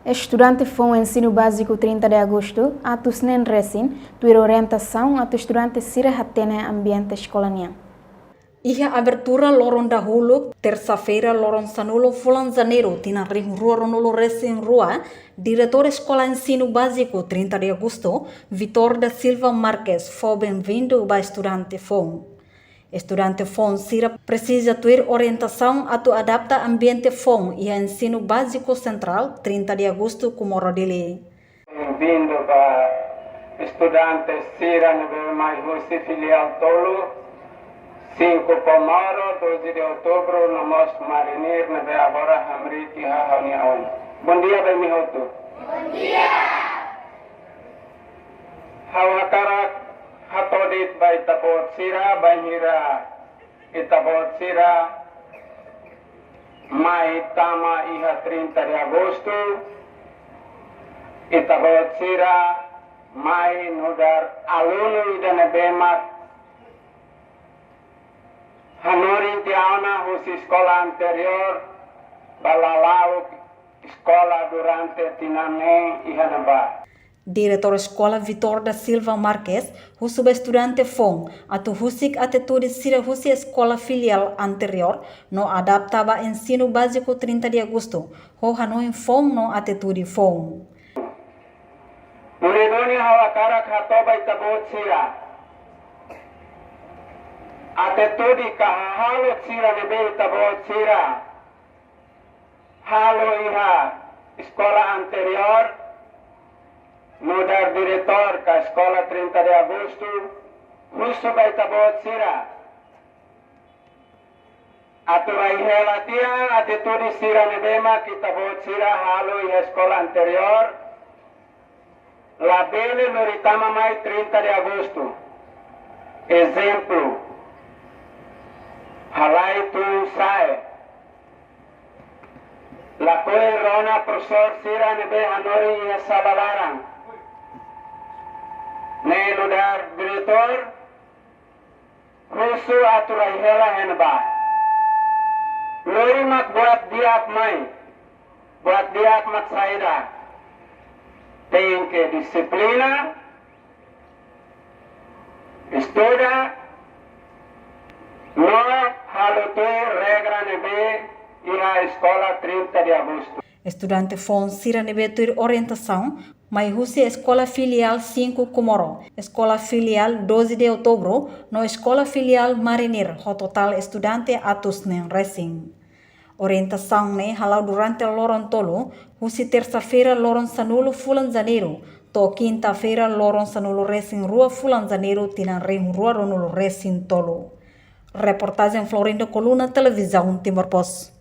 Estudante foi o ensino básico 30 de agosto, atos nem recém, tua orientação a estudante sira hatene ambiente escolania. Ia abertura lorong dahulu, terça-feira lorong sanulo fulan janeiro, tina rua ronolo recém rua, diretor escola ensino básico 30 de agosto, Vitor da Silva Marques, foi bem-vindo para estudante FON. Estudante FON sira precisa ter orientação a tu adapta ambiente FON e ensino básico central 30 de agosto como rodile. Bem-vindo para estudantes sira nível mais você filial tolo. 5 Pomaro, 12 de outubro, no Mosque Marinir, na agora Hamriti Hahauniaon. Bom dia, bem mihoto. Bom dia! Hawakarak hatodit by Tabot Sira, Bahira Itabot Sira, Mai Tama Iha 30 de agosto, Itabot Sira, Mai Nudar Aluno Idana Bemak, Hanorin tiauna husi escola anterior, balalau escola durante tinane ihanaba. Diretor escola Vitor da Silva Marques, o subestudante FON, atu husik atitude sira husi escola filial anterior, no adaptava ensino básico 30 de agosto, ho hanoin FON no atitude FON. Muridoni hawakarak hatoba itabot sira. Atitude kahalo sira nebe tabot sira. Halo iha escola anterior, mudar diretor ka escola 30 de agosto, husu bai tabot sira. Aturai helatia atitude sira nebe ma kitabot sira halo iha escola anterior. La bene meritama mai 30 de agosto. Exemplo. Halai tu sai. La koi rona profesor sira nebe hanori ya salalarang. Ne ludar diretor. Husu aturai hela henba. Lori mak buat diak mai. Buat diak mak saida. Tem que disciplina. Estuda. No halote regra nebe iha escola 30 de agosto. Estudante FON sira nebe ter orientação, mas husi escola filial 5 Comoro, escola filial 12 de outubro, no escola filial Marinir, o total estudante atus nem recém. Orientação ne halau durante lorong tolo, husi terça-feira lorong sanulo fulan janeiro, to quinta-feira lorong sanulo recém rua fulan janeiro, tina rua ronolo recém tolo. Reportagem Florindo Coluna, Televisão Timor Post.